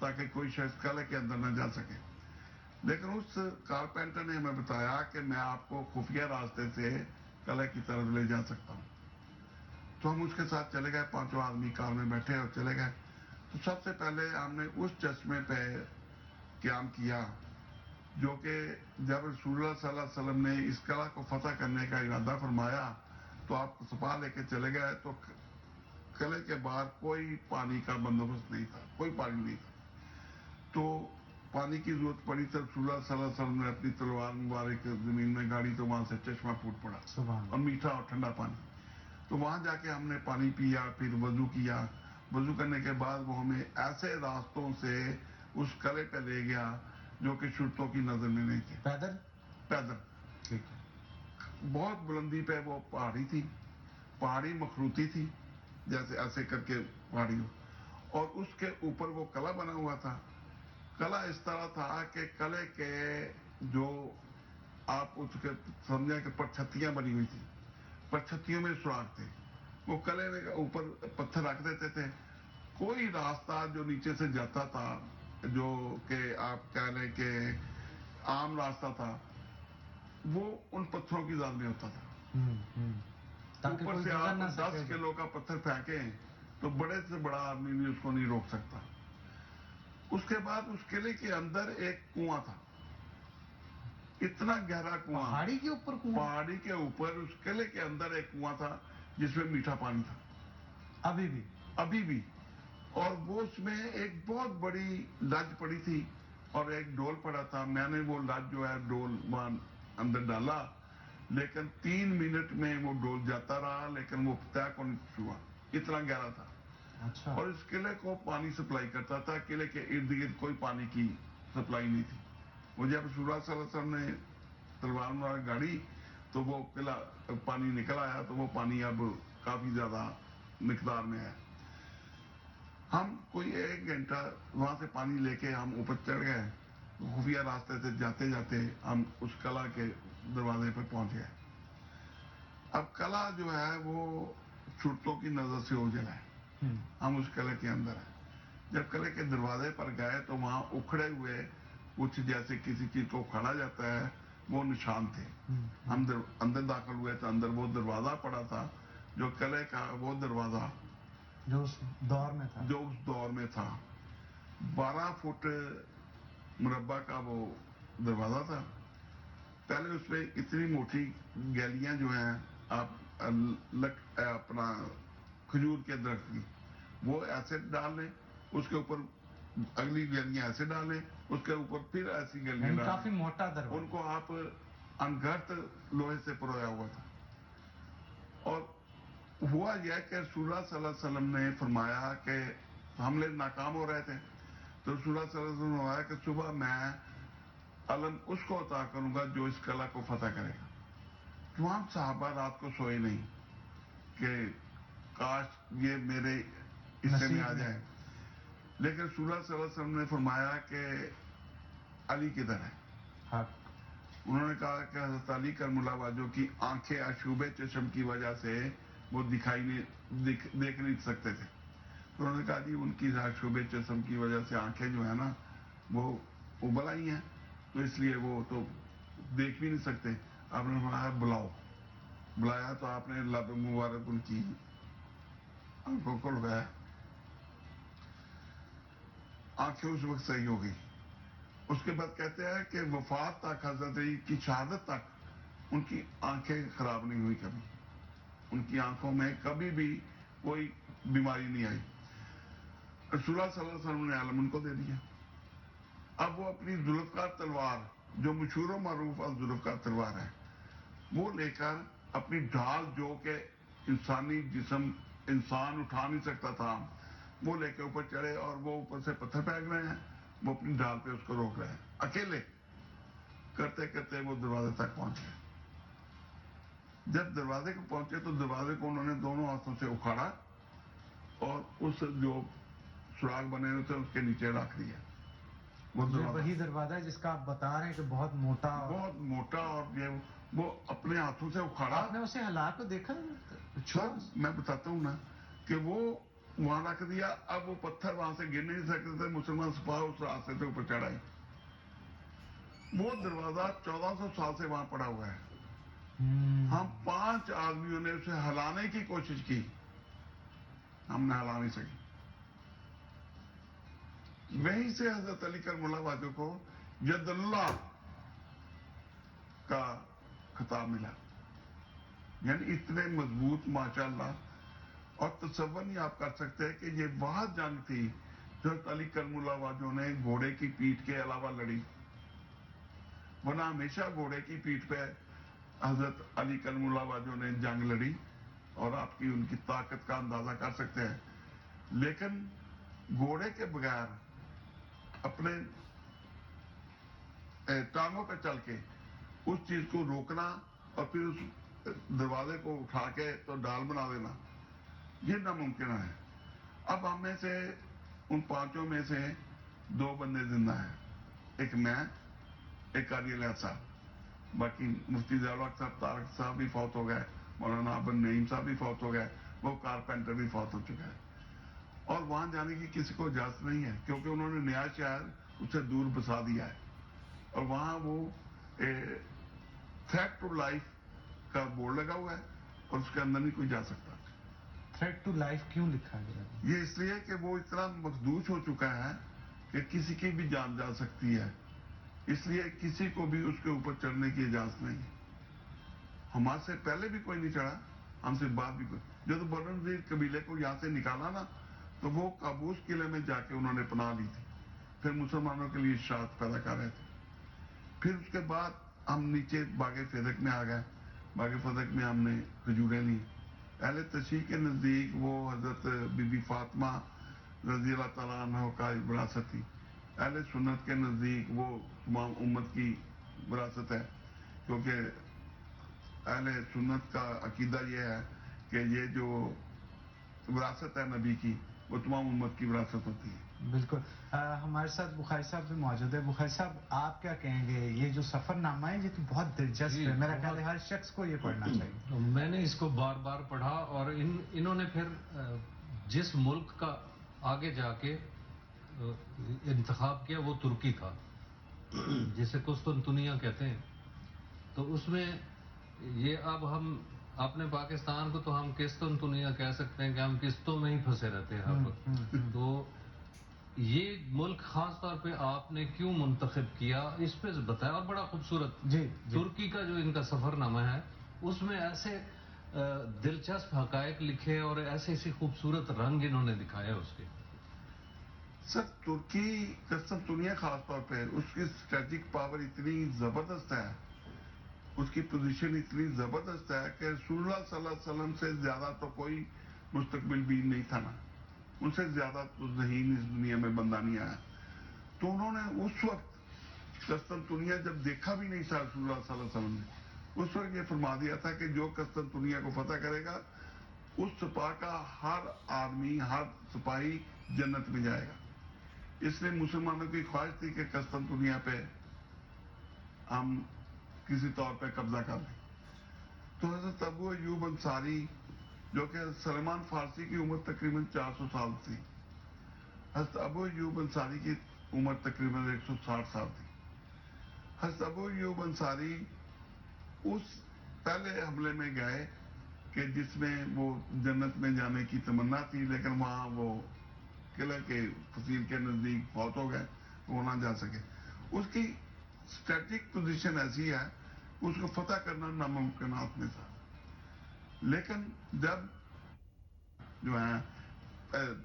تاکہ کوئی شخص قلعے کے اندر نہ جا سکے. لیکن اس کارپینٹر نے ہمیں بتایا کہ میں آپ کو خفیہ راستے سے قلعے کی طرف لے جا سکتا ہوں. تو ہم اس کے ساتھ چلے گئے، 5 آدمی کار میں بیٹھے اور چلے گئے. تو سب سے پہلے ہم نے اس چشمے پہ قیام کیا جو کہ جب رسول اللہ صلی اللہ علیہ وسلم نے اس قلعہ کو فتح کرنے کا ارادہ فرمایا تو آپ سپاہ لے کے چلے گئے. تو قلعے کے باہر کوئی پانی کا بندوبست نہیں تھا، کوئی پانی نہیں تھا. تو پانی کی ضرورت پڑی تو رسول اللہ صلی اللہ علیہ وسلم نے اپنی تلوار مبارک زمین میں گاڑی تو وہاں سے چشمہ پھوٹ پڑا، اور میٹھا اور ٹھنڈا پانی. تو وہاں جا کے ہم نے پانی پیا، پھر وضو کیا. وضو کرنے کے بعد وہ ہمیں ایسے راستوں سے اس قلعے پہ لے گیا جو کہ شرطوں کی نظر میں نہیں تھے. پیدل بہت بلندی پہ وہ پہاڑی تھی، پہاڑی مخروطی تھی جیسے ایسے کر کے پہاڑی ہو، اور اس کے اوپر وہ قلعہ بنا ہوا تھا. قلعہ اس طرح تھا کہ قلعے کے جو آپ اس کے سمجھیں کہ پرچھتیاں بنی ہوئی تھی، پرچھتیوں میں سراخ تھے. وہ قلعے میں اوپر پتھر رکھ دیتے تھے. کوئی راستہ جو نیچے سے جاتا تھا جو کہ آپ کہہ لیں کہ عام راستہ تھا، وہ ان پتھروں کی زد میں ہوتا تھا. اوپر سے آپ 10 کلو کا پتھر پھینکیں تو بڑے سے بڑا آدمی بھی اس کو نہیں روک سکتا. اس کے بعد اس قلعے کے اندر ایک کنواں تھا، اتنا گہرا کنواں، پہاڑی کے اوپر کنواں، پہاڑی کے اوپر اس قلعے کے اندر ایک کنواں تھا جس میں میٹھا پانی تھا ابھی بھی. اور وہ اس میں ایک بہت بڑی لج پڑی تھی اور ایک ڈول پڑا تھا. میں نے وہ لج جو ہے ڈول وہاں اندر ڈالا، لیکن 3 منٹ میں وہ ڈول جاتا رہا لیکن وہ طے کو نہیں چھوا، اتنا گہرا تھا. اور اس قلعے کو پانی سپلائی کرتا تھا. قلعے کے ارد گرد کوئی پانی کی سپلائی نہیں تھی. وہ جب رسول اللہ صلی اللہ علیہ وسلم نے تلوار مبارک گاڑی تو وہ قلعہ پانی نکل آیا، تو وہ پانی اب کافی زیادہ مقدار میں ہے. ہم کوئی 1 گھنٹہ وہاں سے پانی لے کے ہم اوپر چڑھ گئے. خفیہ راستے سے جاتے جاتے ہم اس قلعہ کے دروازے پہ پہنچ گئے. اب قلعہ جو ہے وہ شرطوں کی نظر سے اوجھل ہے. ہم اس قلعے کے اندر ہیں. جب قلعے کے دروازے پر گئے تو وہاں اکھڑے ہوئے کچھ جیسے کسی چیز کو کھڑا جاتا ہے وہ نشان تھے. ہم اندر داخل ہوئے تو اندر وہ دروازہ پڑا تھا جو قلعے کا وہ دروازہ جو اس دور میں تھا 12 فٹ مربع کا وہ دروازہ تھا. پہلے اس میں اتنی موٹی گیلیاں جو ہیں آپ اپنا کھجور کے درخت کی وہ ایسے ڈال لیں، اس کے اوپر اگلی گیلیاں ایسے ڈالیں، اس کے اوپر پھر ایسی گیلیاں ڈالیں. کافی موٹا دروازہ، ان کو آپ انگھرت لوہے سے پرویا ہوا تھا. اور ہوا یہ کہ رسول اللہ صلی اللہ علیہ وسلم نے فرمایا کہ حملے ناکام ہو رہے تھے تو رسول اللہ صلی اللہ علیہ وسلم نے فرمایا کہ صبح میں علم اس کو عطا کروں گا جو اس قلعہ کو فتح کرے گا. تمام صحابہ رات کو سوئے نہیں کہ کاش یہ میرے حصے میں آ جائے. لیکن رسول اللہ صلی اللہ علیہ وسلم نے فرمایا کہ علی کدھر ہے؟ انہوں نے کہا کہ حضرت علی کرم اللہ وجہہ کی آنکھیں اشوب چشم کی وجہ سے وہ دیکھ نہیں سکتے تھے. تو انہوں نے کہا جی ان کی اشوب چشم کی وجہ سے آنکھیں جو ہے نا وہ ابل آئی ہیں، تو اس لیے وہ تو دیکھ بھی نہیں سکتے. آپ نے فرمایا بلاؤ. بلایا تو آپ نے لب مبارک ان کی آنکھوں کو لگایا. آنکھیں اس وقت صحیح ہو گئی. اس کے بعد کہتے ہیں کہ وفات تک حضرت علی کی شہادت تک ان کی آنکھیں خراب نہیں ہوئی کبھی. ان کی آنکھوں میں کبھی بھی کوئی بیماری نہیں آئی. رسول اللہ صلی اللہ علیہ وسلم نے عالم ان کو دے دیا. اب وہ اپنی ذوالفقار تلوار جو مشہور و معروف ذوالفقار تلوار ہے وہ لے کر اپنی ڈھال جو کہ انسانی جسم انسان اٹھا نہیں سکتا تھا وہ لے کے اوپر چڑھے اور وہ اوپر سے پتھر پھینک رہے ہیں. وہ اپنی ڈھال پہ اس کو روک رہے ہیں اکیلے. کرتے کرتے وہ دروازے تک پہنچے. جب دروازے کو پہنچے تو دروازے کو انہوں نے دونوں ہاتھوں سے اکھاڑا اور اس جو سراغ بنے ہوئے تھے اس کے نیچے رکھ دیا. یہ وہی دروازہ ہے جس کا آپ بتا رہے ہیں کہ بہت موٹا اور یہ وہ اپنے ہاتھوں سے اکھاڑا. آپ نے اسے ہلا کے دیکھا؟ میں بتاتا ہوں نا کہ وہ وہاں رکھ دیا. اب وہ پتھر وہاں سے گر نہیں سکتے تھے. مسلمان سپاہ اس راستے سے اوپر چڑھائی. وہ دروازہ 1400 سال سے وہاں پڑا ہوا ہے. ہم 5 آدمیوں نے اسے ہلانے کی کوشش کی. ہم نے ہلا نہیں سکی. وہیں سے حضرت علی کرم اللہ وجہ کو ید اللہ کا خطاب ملا. یعنی اتنے مضبوط ماشاءاللہ. اور تصور نہیں آپ کر سکتے کہ یہ وہ جنگ تھی جو حضرت علی کرم اللہ وجہ نے گھوڑے کی پیٹھ کے علاوہ لڑی. ورنہ ہمیشہ گھوڑے کی پیٹھ پہ حضرت علی کرم اللہ وجہ نے جنگ لڑی اور آپ کی ان کی طاقت کا اندازہ کر سکتے ہیں. لیکن گھوڑے کے بغیر اپنے ٹانگوں پہ چل کے اس چیز کو روکنا اور پھر اس دروازے کو اٹھا کے تو ڈال بنا دینا یہ ناممکن ہے. اب ہم میں سے ان 5 میں سے 2 بندے زندہ ہیں. ایک میں ایک قاری الیاس صاحب. باقی مفتی ضیاء الحق صاحب طارق صاحب بھی فوت ہو گئے. مولانا ابن نعیم صاحب بھی فوت ہو گئے. وہ کارپینٹر بھی فوت ہو چکا ہے. اور وہاں جانے کی کسی کو اجازت نہیں ہے کیونکہ انہوں نے نیا شہر اس سے دور بسا دیا ہے. اور وہاں وہ تھریٹ ٹو لائف کا بورڈ لگا ہوا ہے اور اس کے اندر نہیں کوئی جا سکتا. تھریٹ ٹو لائف کیوں لکھا گیا؟ یہ اس لیے کہ وہ اتنا مخدوش ہو چکا ہے کہ کسی کی بھی جان جا سکتی ہے. اس لیے کسی کو بھی اس کے اوپر چڑھنے کی اجازت نہیں ہے. ہمارے سے پہلے بھی کوئی نہیں چڑھا, ہم سے بعد بھی کوئی. جب بنو نذیر قبیلے کو یہاں سے نکالا نا تو وہ قابوس قلعے میں جا کے انہوں نے پناہ لی تھی. پھر مسلمانوں کے لیے اشاعت پیدا کر رہے تھے. پھر اس کے بعد ہم نیچے باغ فدق میں آ گئے. باغ فدق میں ہم نے کھجوریں لی. اہل تشیع کے نزدیک وہ حضرت بی بی فاطمہ رضی اللہ تعالیٰ عنہ کا وراثت تھی. اہل سنت کے نزدیک وہ تمام امت کی وراثت ہے کیونکہ اہل سنت کا عقیدہ یہ ہے کہ یہ جو وراثت ہے نبی کی وہ تمام امت کی وراثت ہوتی ہے. بالکل. ہمارے ساتھ بخاری صاحب بھی موجود ہے. بخاری صاحب آپ کیا کہیں گے؟ یہ جو سفر نامہ ہے یہ تو بہت دلچسپ ہے. میرا خیال ہے ہر شخص کو یہ پڑھنا چاہیے. میں نے اس کو بار بار پڑھا اور انہوں نے پھر جس ملک کا آگے جا کے انتخاب کیا وہ ترکی تھا جسے قسطنطنیہ کہتے ہیں. تو اس میں یہ اب ہم اپنے پاکستان کو تو ہم قسطنطنیہ کہہ سکتے ہیں کہ ہم قسطوں میں ہی پھنسے رہتے ہیں ہر وقت. تو یہ ملک خاص طور پہ آپ نے کیوں منتخب کیا اس پہ بتایا. اور بڑا خوبصورت ترکی کا جو ان کا سفر نامہ ہے اس میں ایسے دلچسپ حقائق لکھے اور ایسے خوبصورت رنگ انہوں نے دکھائے اس کے. سر ترکی قسطنطنیہ خاص طور پہ اس کی اسٹریٹجک پاور اتنی زبردست ہے, اس کی پوزیشن اتنی زبردست ہے کہ رسول اللہ صلی اللہ علیہ وسلم سے زیادہ تو کوئی مستقبل بھی نہیں تھا نا. ان سے زیادہ تو ذہین اس دنیا میں بندہ نہیں آیا. تو انہوں نے اس وقت قسطنطنیہ جب دیکھا بھی نہیں تھا رسول اللہ صلی اللہ علیہ وسلم نے, اس وقت یہ فرما دیا تھا کہ جو قسطنطنیہ کو فتح کرے گا اس سپاہ کا ہر آدمی ہر سپاہی جنت میں جائے گا. اس لیے مسلمانوں کی خواہش تھی کہ قسطنطنیہ پہ ہم کسی طور پہ قبضہ کر لیں. تو حضرت ابو ایوب انصاری جو کہ سلمان فارسی کی عمر تقریباً 400 سال تھی, حضرت ابو ایوب انصاری کی عمر تقریباً 160 سال تھی. حضرت ابو ایوب انصاری اس پہلے حملے میں گئے کہ جس میں وہ جنت میں جانے کی تمنا تھی، لیکن وہاں وہ قلعہ کے فصیل کے نزدیک فوت ہو گئے، وہ نہ جا سکے. اس کی اسٹریٹجک پوزیشن ایسی ہے، اس کو فتح کرنا ناممکنات میں تھا. لیکن جب جو ہے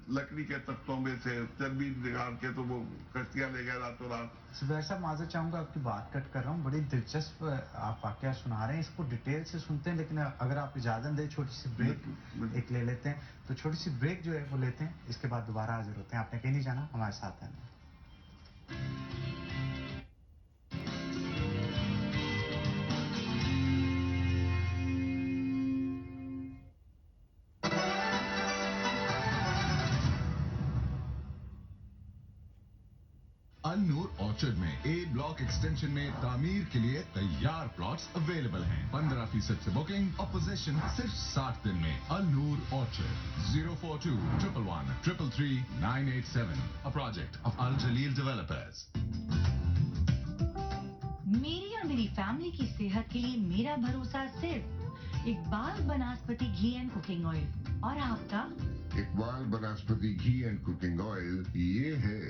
لکڑی کے تختوں میں سے چربی نکال کے تو وہ کشتیاں لے گئے راتوں رات. زبیر صاحب معذرت چاہوں گا، آپ کی بات کٹ کر رہا ہوں، بڑی دلچسپ آپ واقعہ سنا رہے ہیں، اس کو ڈیٹیل سے سنتے ہیں، لیکن اگر آپ اجازت دیں چھوٹی سی بریک ایک لے لیتے ہیں. تو چھوٹی سی بریک جو ہے وہ لیتے ہیں، اس کے بعد دوبارہ حاضر ہوتے ہیں. آپ نے کہیں نہیں جانا، ہمارے ساتھ ہیں. النور آرچرڈ میں اے بلاک ایکسٹینشن میں تعمیر کے لیے تیار پلاٹس اویلیبل ہیں. 15% سے بکنگ اور پوزیشن صرف 60 دن میں. النور orchard 042-111-333-987 a project of Al Jaleel Developers. میری اور میری فیملی کی صحت کے لیے میرا بھروسہ صرف اقبال بناسپتی گھی اینڈ کوکنگ آئل. اور آپ کا؟ اقبال بناسپتی گھی اینڈ کوکنگ آئل، یہ ہے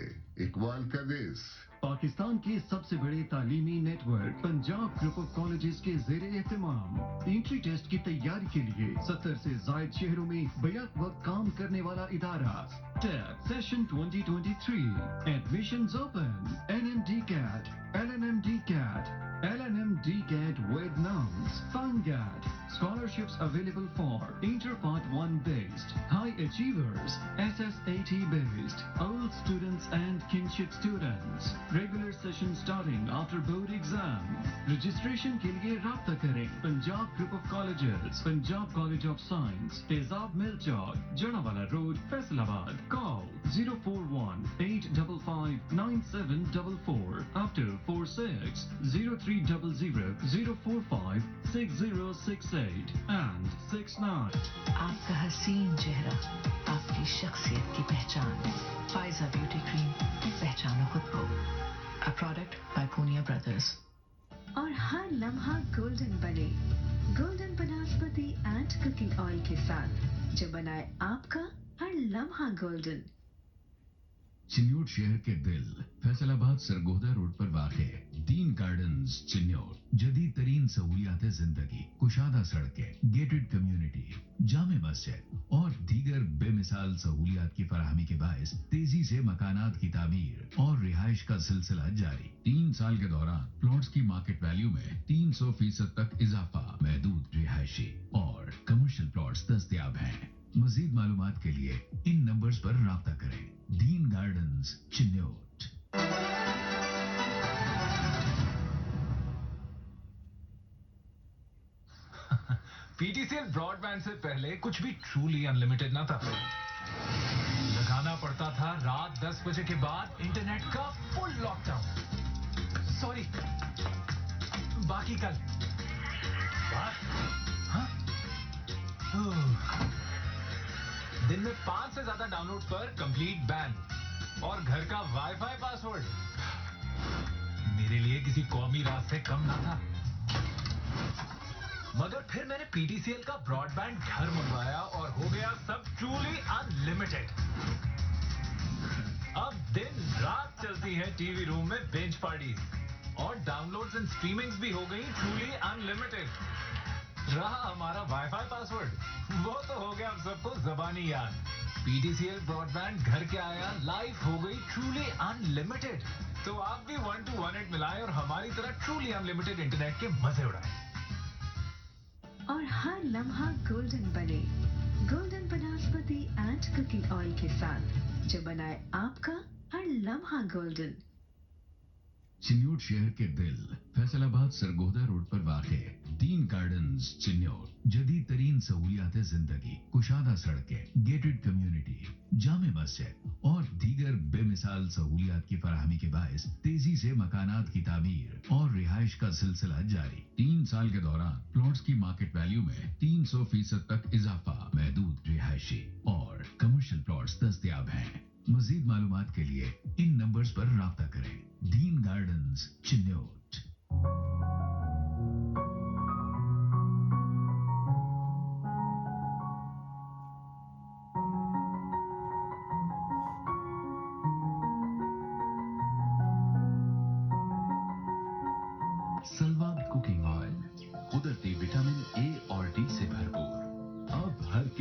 اقبال کا دیس. پاکستان کے سب سے بڑے تعلیمی network Punjab group of colleges کے زیر اہتمام انٹری ٹیسٹ کی تیاری کے لیے 70 سے زائد شہروں میں بیک وقت کام کرنے والا ادارہ. Tab session 2023 admissions open. NMD CAT, LNMD CAT, LNMD CAT with nouns, FunGAT. Scholarships available for Inter Part 1 based, High Achievers, SSAT based, Old Students and Kinship Students. Regular session starting after board exam. Registration کے لیے رابطہ کریں. Punjab group of colleges, Punjab college of science, Tezab mill Chowk, جڑاوالا road, Faisal آباد. Call 041-855-9744 after 46 0300-045-6068 and 69. آپ کا حسین چہرہ آپ کی شخصیت کی پہچان. فائزہ بیوٹی کریم، پہچانو خود کو. A product by Punia Brothers. اور ہر لمحہ گولڈن بنے. Golden banaspati and cooking oil کے ساتھ، جو بنائے آپ کا ہر لمحہ گولڈن. چنیوٹ شہر کے دل فیصل آباد سرگودا روڈ پر واقع دین گارڈنز چنیوٹ جدید ترین سہولیات زندگی، کشادہ سڑکیں، گیٹڈ کمیونٹی، جامع مسجد اور دیگر بے مثال سہولیات کی فراہمی کے باعث تیزی سے مکانات کی تعمیر اور رہائش کا سلسلہ جاری. 3 سال کے دوران پلاٹس کی مارکیٹ ویلیو میں 300% تک اضافہ. محدود رہائشی اور کمرشل پلاٹس دستیاب ہیں. مزید معلومات کے لیے ان نمبرز پر رابطہ کریں. Deen gardens Chiniot. PTCL broadband سے پہلے کچھ بھی ٹرولی انلمیٹڈ نہ تھا. لگانا پڑتا تھا رات 10 بجے کے بعد انٹرنیٹ کا فل لاک ڈاؤن. سوری، باقی کل. دن میں 5 سے زیادہ ڈاؤن لوڈ پر کمپلیٹ بین اور گھر کا وائی فائی پاسورڈ میرے لیے کسی قومی راز سے کم نہ تھا. مگر پھر میں نے PTCL کا براڈ بینڈ گھر منگوایا اور ہو گیا سب ٹرولی انلمیٹڈ. اب دن رات چلتی ہے ٹی وی روم میں بینچ پارٹیز اور ڈاؤن لوڈز اینڈ اسٹریمنگز بھی ہو گئی ٹرولی انلمیٹڈ. رہا ہمارا وائی فائی پاسورڈ، وہ تو ہو گیا ہم سب کو زبانی یاد. PTCL براڈ بینڈ گھر کے آیا، لائف ہو گئی ٹرولی انلمیٹڈ. تو آپ بھی 1 to 1 ملائیں اور ہماری طرح ٹرولی انلمیٹڈ انٹرنیٹ کے مزے اڑائیں. اور ہر لمحہ گولڈن بنے. Golden banaspati and cooking oil کے ساتھ، جو بنائے آپ کا ہر لمحہ گولڈن. چنیوٹ شہر کے دل فیصل آباد سرگودا روڈ پر واقع دین گارڈنز چنیوٹ جدید ترین سہولیات زندگی، کشادہ سڑکیں، گیٹڈ کمیونٹی، جامع مسجد اور دیگر بے مثال سہولیات کی فراہمی کے باعث تیزی سے مکانات کی تعمیر اور رہائش کا سلسلہ جاری. 3 سال کے دوران پلاٹس کی مارکیٹ ویلیو میں 300% تک اضافہ. محدود رہائشی اور کمرشل پلاٹس دستیاب ہیں. مزید معلومات کے لیے ان نمبرز پر رابطہ کریں. Deen gardens Chiniot.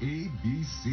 A, B, C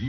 D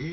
A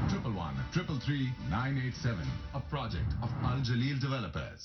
111 333 987 a project of Al Jaleel Developers.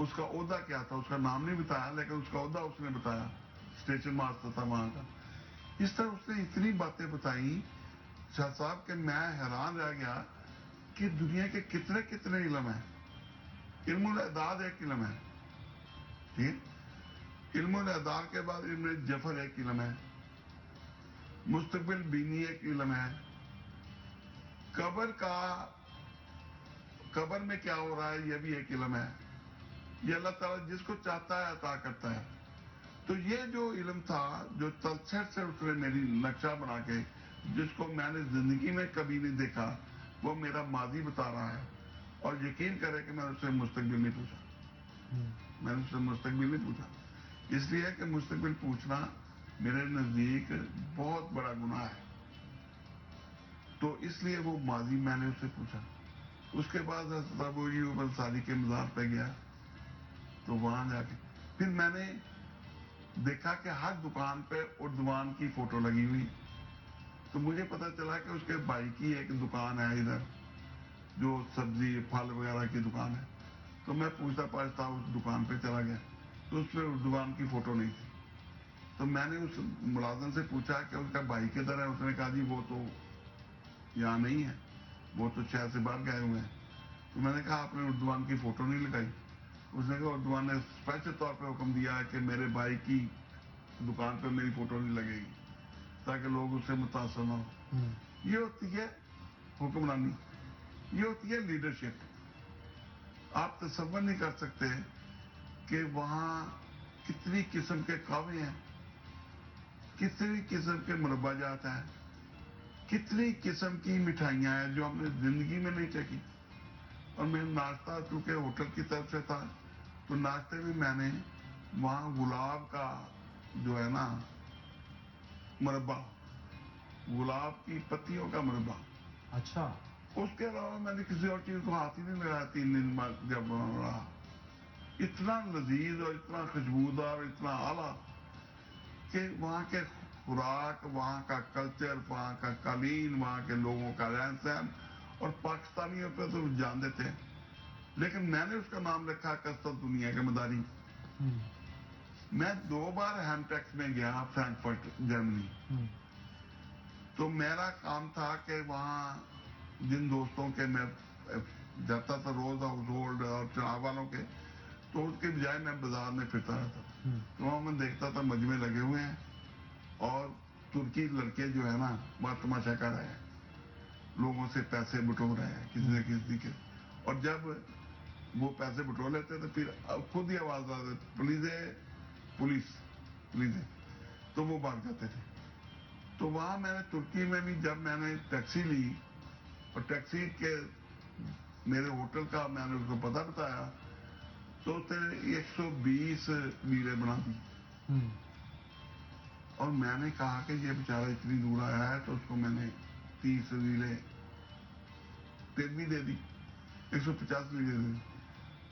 اس کا عہدہ کیا تھا، اس کا نام نہیں بتایا لیکن اس کا عہدہ اس نے بتایا، اسٹیشن ماسٹر تھا وہاں کا. اس طرح اس نے اتنی باتیں بتائیں شاہ صاحب کہ میں حیران رہ گیا کہ دنیا کے کتنے کتنے علم ہیں. علم الاعداد ایک علم ہے، ٹھیک، علم الاعداد کے بعد علم جفر ایک علم ہے، مستقبل بینی ایک علم ہے، قبر میں کیا ہو رہا ہے یہ بھی ایک علم ہے. یہ اللہ تعالیٰ جس کو چاہتا ہے عطا کرتا ہے. تو یہ جو علم تھا جو تلچھٹ سے اس نے میری نقشہ بنا کے، جس کو میں نے زندگی میں کبھی نہیں دیکھا، وہ میرا ماضی بتا رہا ہے. اور یقین کرے کہ میں نے اس سے مستقبل نہیں پوچھا، میں نے اس سے مستقبل نہیں پوچھا، اس لیے کہ مستقبل پوچھنا میرے نزدیک بہت بڑا گناہ ہے. تو اس لیے وہ ماضی میں نے اس سے پوچھا. اس کے بعد حضرت ابو ایوب انصاری کے مزار پہ گیا، تو وہاں جا کے پھر میں نے دیکھا کہ ہر دکان پہ اردوان کی فوٹو لگی ہوئی. تو مجھے پتا چلا کہ اس کے بھائی کی ایک دکان ہے ادھر جو سبزی پھل وغیرہ کی دکان ہے. تو میں پوچھتا پاچھتا اس دکان پہ چلا گیا تو اس پہ اردوان کی فوٹو نہیں تھی. تو میں نے اس ملازم سے پوچھا کہ اس کا بھائی کدھر ہے. اس نے کہا جی وہ تو یہاں نہیں ہے، وہ تو شہر سے باہر گئے ہوئے ہیں. تو میں نے کہا آپ نے اردوان کی فوٹو نہیں لگائی. اس نے کہا اردوان نے اسپیشل طور پہ حکم دیا ہے کہ میرے بھائی کی دکان پہ میری فوٹو نہیں لگے گی تاکہ لوگ اس سے متاثر نہ ہو. یہ ہوتی ہے حکمرانی، یہ ہوتی ہے لیڈرشپ. آپ تصور نہیں کر سکتے کہ وہاں کتنی قسم کے قہوے ہیں، کتنی قسم کے مربع جات ہیں، کتنی قسم کی مٹھائیاں ہیں جو ہم نے زندگی میں نہیں چکھی. اور میں ناشتہ چونکہ ہوٹل کی طرف سے تھا تو ناشتے میں میں نے وہاں گلاب کا جو ہے نا مربع، گلاب کی پتیوں کا مربع. اچھا. اس کے علاوہ میں نے کسی اور چیز کو ہاتھ ہی نہیں لگایا 3 دن بعد جب رہا. اتنا لذیذ اور اتنا خوشبودار اور اتنا اعلیٰ کہ وہاں کے خوراک، وہاں کا کلچر، وہاں کا قالین، وہاں کے لوگوں کا رہن سہن. اور پاکستانیوں پہ تو جانتے تھے، لیکن میں نے اس کا نام رکھا کسرت دنیا کے مداری. میں 2 بار ہیم ٹیکس میں گیا فرینکفرٹ جرمنی. تو میرا کام تھا کہ وہاں جن دوستوں کے میں جاتا تھا روز ہاؤس ہولڈ اور چناب والوں کے، تو اس کے بجائے میں بازار میں پھرتا رہتا تھا. تو وہاں میں دیکھتا تھا مجمع لگے ہوئے ہیں اور ترکی لڑکے جو ہے نا وہ تماشا کر رہے ہیں، لوگوں سے پیسے بٹور رہے ہیں کسی نہ کسی کے. اور جب وہ پیسے بٹور لیتے تو پھر خود ہی آواز آتی پولیس، تو وہ بھاگ جاتے تھے. تو وہاں میں نے ترکی میں بھی جب میں نے ٹیکسی لی اور ٹیکسی کے میرے ہوٹل کا میں نے اس کو پتہ بتایا تو اس نے 120 لیرے بنا دی. اور میں نے کہا کہ یہ بیچارہ اتنی دور آیا ہے تو اس کو میں نے 30 لیرے پھر بھی دے دی، 150 لیرے دے دی.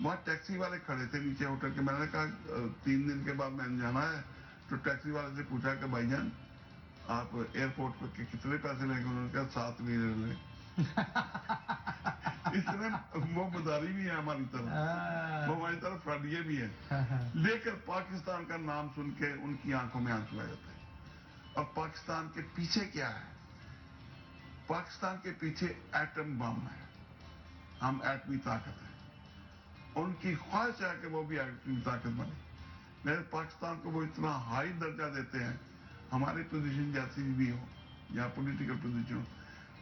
وہاں ٹیکسی والے کھڑے تھے نیچے ہوٹل کے. میں نے کہا 3 دن کے بعد میں نے جانا ہے. تو ٹیکسی والے سے پوچھا کہ بھائی جان آپ ایئرپورٹ پہ کتنے پیسے لیں گے؟ انہوں نے کہا 7 لیرے لیں. اس طرح وہ مداری بھی ہے ہماری طرف، وہ ہماری طرف فراڈیے بھی ہے. لیکن پاکستان کا نام سن کے ان کی آنکھوں میں آنسو آ جاتے ہیں. اور پاکستان کے پیچھے کیا ہے؟ پاکستان کے پیچھے ایٹم بم ہے. ہم ایٹمی طاقت ہیں. ان کی خواہش ہے کہ وہ بھی ایٹمی طاقت بنے. میرے پاکستان کو وہ اتنا ہائی درجہ دیتے ہیں، ہماری پوزیشن جیسی بھی ہو یا پولیٹیکل پوزیشن ہو.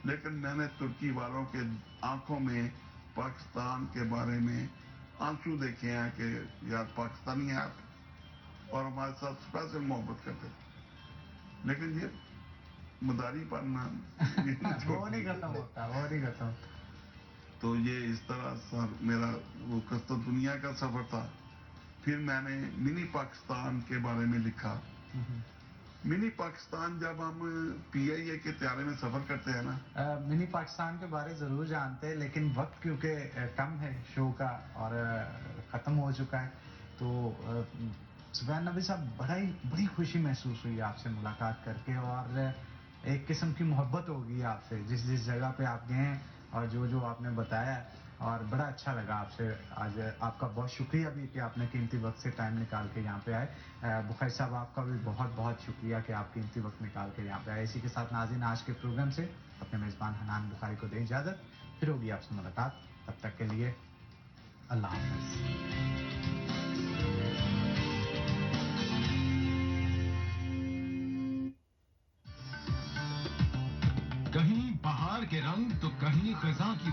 لیکن میں نے ترکی والوں کے آنکھوں میں پاکستان کے بارے میں آنسو دیکھے ہیں کہ یار پاکستانی ہیں آپ، اور ہمارے ساتھ اسپیشل محبت کرتے تھے. لیکن یہ مداری پڑھنا وہ نہیں ختم ہوتا. تو یہ اس طرح میرا وہ کسرت دنیا کا سفر تھا. پھر میں نے منی پاکستان کے بارے میں لکھا. منی پاکستان جب ہم PIA کے طیارے میں سفر کرتے ہیں نا، منی پاکستان کے بارے ضرور جانتے ہیں لیکن وقت کیونکہ کم ہے شو کا اور ختم ہو چکا ہے. تو سفیان نبی صاحب بڑی خوشی محسوس ہوئی آپ سے ملاقات کر کے، اور ایک قسم کی محبت ہوگی آپ سے جس جگہ پہ آپ گئے ہیں اور جو آپ نے بتایا. اور بڑا اچھا لگا آپ سے آج. آپ کا بہت شکریہ بھی کہ آپ نے قیمتی وقت سے ٹائم نکال کے یہاں پہ آئے. بخاری صاحب آپ کا بھی بہت بہت شکریہ کہ آپ قیمتی وقت نکال کے یہاں پہ آئے. اسی کے ساتھ ناظرین آج کے پروگرام سے اپنے میزبان حنان بخاری کو دیں اجازت. پھر ہوگی آپ سے ملاقات. تب تک کے لیے اللہ حافظ. کہیں پہاڑ کے رنگ تو کہیں خزاں کی